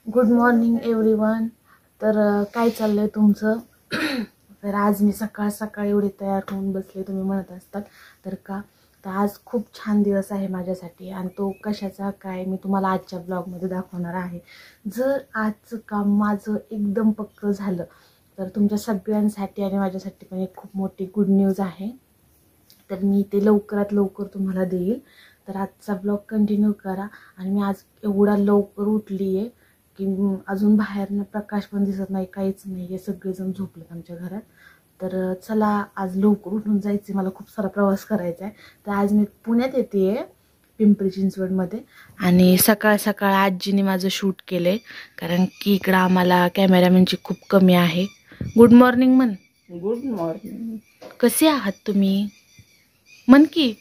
Good morning everyone. तर काय चाललंय तुमचं? तर आज मी सकाळ सकाळ एवढी तयार होऊन बसले, तुम्ही म्हणत असतात तर का. तर आज खूप छान दिवस आहे माझ्यासाठी आणि तो कशाचा काय मी तुम्हाला आजच्या ब्लॉगमध्ये दाखवणार आहे. जर आजचं काम माझं एकदम पक्कं झालं तर तुमच्या सगळ्यांसाठी आणि माझ्यासाठी पण एक खूप मोठी गुड न्यूज आहे. तर मी ते लवकरात लवकर तुम्हाला देईल. तर आजचा ब्लॉग कंटिन्यू करा. आणि मी आज एवढा लवकर उठली आहे की अजून बाहेरनं प्रकाश पण दिसत नाही, काहीच नाही आहे, सगळेजण झोपलेत आमच्या घरात. तर चला आज लवकर उठून जायचे, मला खूप सारा प्रवास करायचा आहे. तर आज मी पुण्यात येते आहे, पिंपरी चिंचवडमध्ये. आणि सकाळ सकाळ आजीने माझं शूट केलं आहे कारण की इकडं आम्हाला कॅमेरामॅनची खूप कमी आहे. गुड मॉर्निंग म्हण. Good morning. कसे आहात तुम्ही? म्हण की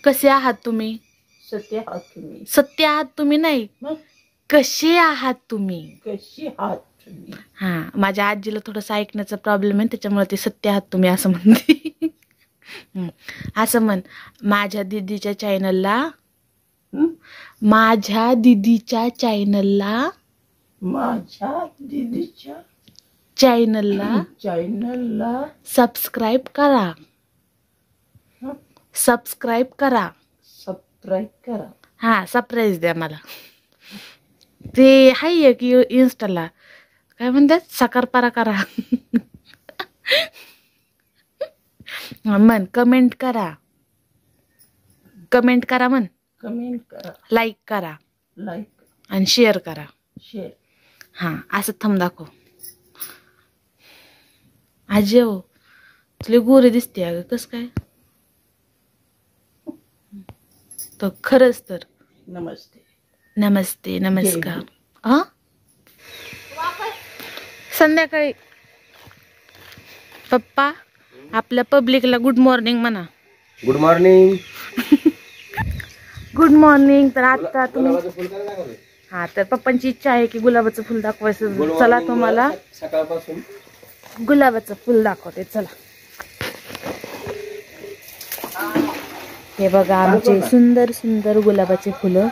कसे आहात तुम्ही? सत्य आहात तुम्ही? सत्य आहात तुम्ही नाही, कसे आहात तुम्ही? कशी आहात तुम्ही? हां, माझ्या आजीला थोडंसं ऐकण्याचा प्रॉब्लेम आहे, त्याच्यामुळे ते सत्य आहात तुम्ही असं म्हणते. असं म्हण. माझ्या दीदीच्या चॅनलला माझ्या दीदीच्या चॅनलला सबस्क्राईब करा. सबस्क्राईब करा. सबस्क्राईब करा. हां, सरप्राईज द्या मला. ते आहे की इन्स्टाला काय म्हणतात, साखरपारा करा. म्हण. कमेंट करा. कमेंट करा म्हण. कमेंट करा. लाईक करा. लाईक आणि शेअर करा. शेअर. हां, असं थंब दाखव. आजी हो, तुला गोरे दिसते अगं, कसं काय? तर खरंच तर नमस्ते. नमस्ते नमस्कार. हा, संध्याकाळी पप्पा आपल्या पब्लिकला गुड मॉर्निंग म्हणा. Good morning. Good morning. तर आता तुम्ही हा, तर पप्पांची इच्छा आहे की गुलाबाचं फुल दाखवायचं. चला तुम्हाला सकाळपासून गुलाबाचं फुल दाखवते. चला, हे बघा आमचे सुंदर सुंदर गुलाबाचे फुलं.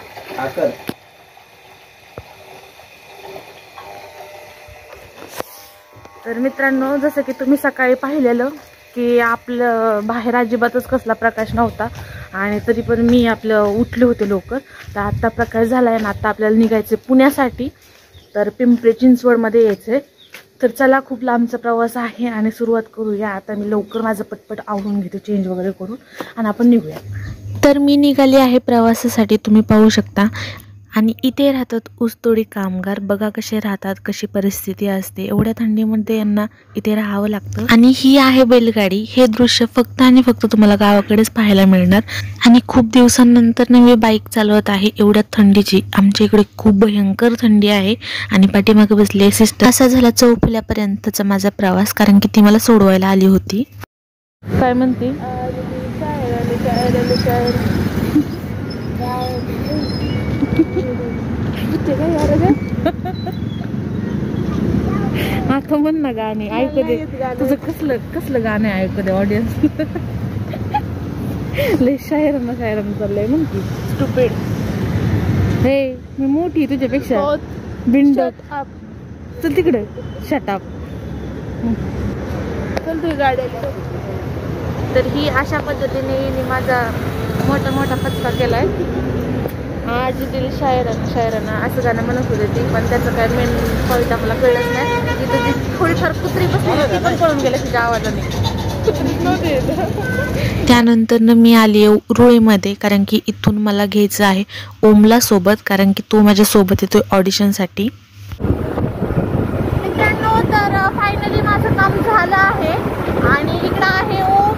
तर मित्रांनो, जसं की तुम्ही सकाळी पाहिलेलं की आपलं बाहेर अजिबातच कसला प्रकाश नव्हता आणि तरी पण मी आपलं उठले होते लवकर. तर आत्ता प्रकाश झाला आहे ना, आता आपल्याला निघायचे पुण्यासाठी. तर पिंपरी चिंचवडमध्ये यायचं. तर चला, खूप लांबचा प्रवास आहे आणि सुरुवात करूया. आता मी लवकर माझं पटपट आवरून घेते, चेंज वगैरे करून, आणि आपण निघूया. तर मी निघाली आहे प्रवासासाठी, तुम्ही पाहू शकता. आणि इथे राहतात ऊसतोडी कामगार. बघा कसे राहतात, कशी परिस्थिती असते. एवढ्या थंडीमध्ये यांना इथे राहावं लागतं. आणि ही आहे बैलगाडी. हे दृश्य फक्त आणि फक्त तुम्हाला गावाकडेच पाहायला मिळणार. आणि खूप दिवसांनंतर मी बाईक चालवत आहे एवढ्या थंडीची. आमच्या इकडे खूप भयंकर थंडी आहे. आणि पाठीमागे बसले सिस्टर. असा झाला चौफुल्यापर्यंतचा माझा प्रवास, कारण की ती मला सोडवायला आली होती. काय म्हणते? आता म्हण ना गाणे ऐकू दे. तुझं कसलं गाणं ऐकू दे ऑडियन्स. लय शायरांना चाललंय म्हण की. स्टुपिड. हे मी मोठी तुझ्यापेक्षा. बिंड. चल तिकडे. Shut up. चल तू गाड्या. तर ही अशा पद्धतीने माझा मोठा पचका केलाय. आज दिली शायरांना असं गाणं म्हणत होते ती, पण त्याचं काय मेन पॉईंट आम्हाला कळलंच नाही. तिथं ती थोडीफार कुत्री बसली, ती पण पळून गेले तिच्या आवाजाने. त्यानंतर मी आली रुळीमध्ये, कारण की इथून मला घ्यायचं आहे ओमला सोबत, कारण की तो माझ्या सोबत येतोय ऑडिशनसाठी. मित्रांनो, तर फायनली माझं काम झालं आहे आणि इकडं आहे ओम,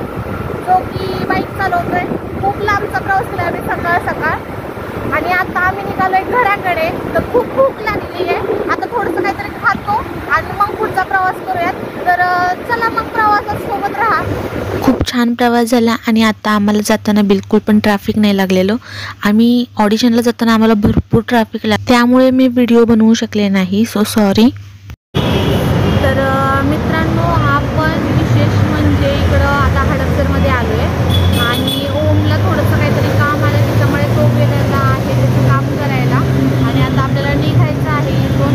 जो की बाईक चालवतोय. खूप लांबचा प्रवास केला आम्ही सकाळ. आणि आता आम्ही निघालोय घराकडे. तर खूप भूक लागली आहे. आता थोडंसं काहीतरी खातो आणि मग पुढचा प्रवास करूयात. तर चला मग प्रवासात सोबत राहा. खूप छान प्रवास झाला आणि आता आम्हाला जाताना बिलकुल पण ट्रॅफिक नाही लागलेलं. आम्ही ऑडिशनला जाताना आम्हाला भरपूर ट्रॅफिक लागलं, त्यामुळे मी व्हिडिओ बनवू शकले नाही. So sorry. तर मित्रांनो, आपण विशेष म्हणजे इकडं आता हडपसरमध्ये आलो आहे आणि ओमला थोडंसं काहीतरी काम आलं, त्याच्यामुळे तो गेलेला आहे त्याचं काम करायला. आणि आता आपल्याला निघायचं आहे इथून.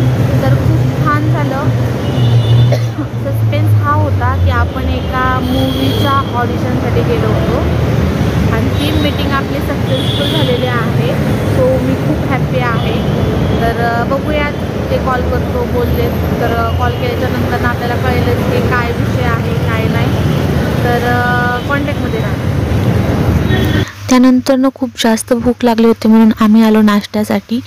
तर बघूयात ते कॉल करतो बोलले. तर कॉल केल्याच्या नंतर आपल्याला कळेलच की काय विषय आहे काय नाही. तर कॉन्टॅक्टमध्ये राहा. त्यानंतर खूप जास्त भूक लागली होती म्हणून आम्ही आलो नाश्त्यासाठी.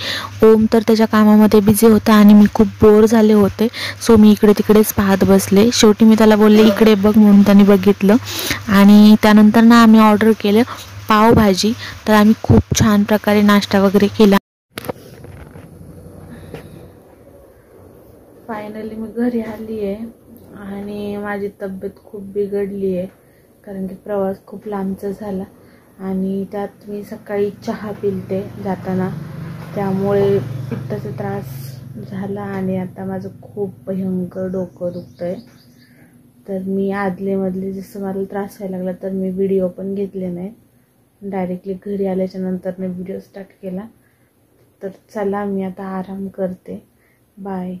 ओम तर त्याच्या कामामध्ये बिझी होता आणि मी खूप बोर झाले होते. सो मी इकडे तिकडेच पाहत बसले. शेवटी मी त्याला बोलले इकडे बघ म्हणून त्याने बघितलं. आणि त्यानंतर आम्ही ऑर्डर केलं पावभाजी. तर आम्ही खूप छान प्रकारे नाश्ता वगैरे केला. फायनली मी घरी आली आहे आणि माझी तब्येत खूप बिघडली आहे कारण की प्रवास खूप लांबचा झाला आणि त्यात मी सकाळी चहा पिलते जाताना, त्यामुळे पित्ताचा त्रास झाला आणि आता माझं खूप भयंकर डोकं दुखतं आहे. तर मी आदलेमधले जसं मला त्रास व्हायला लागला तर मी व्हिडिओ पण घेतले नाही. डायरेक्टली घरी आल्याच्या नंतर मी व्हिडिओ स्टार्ट केला. तर चला मी आता आराम करते. बाय.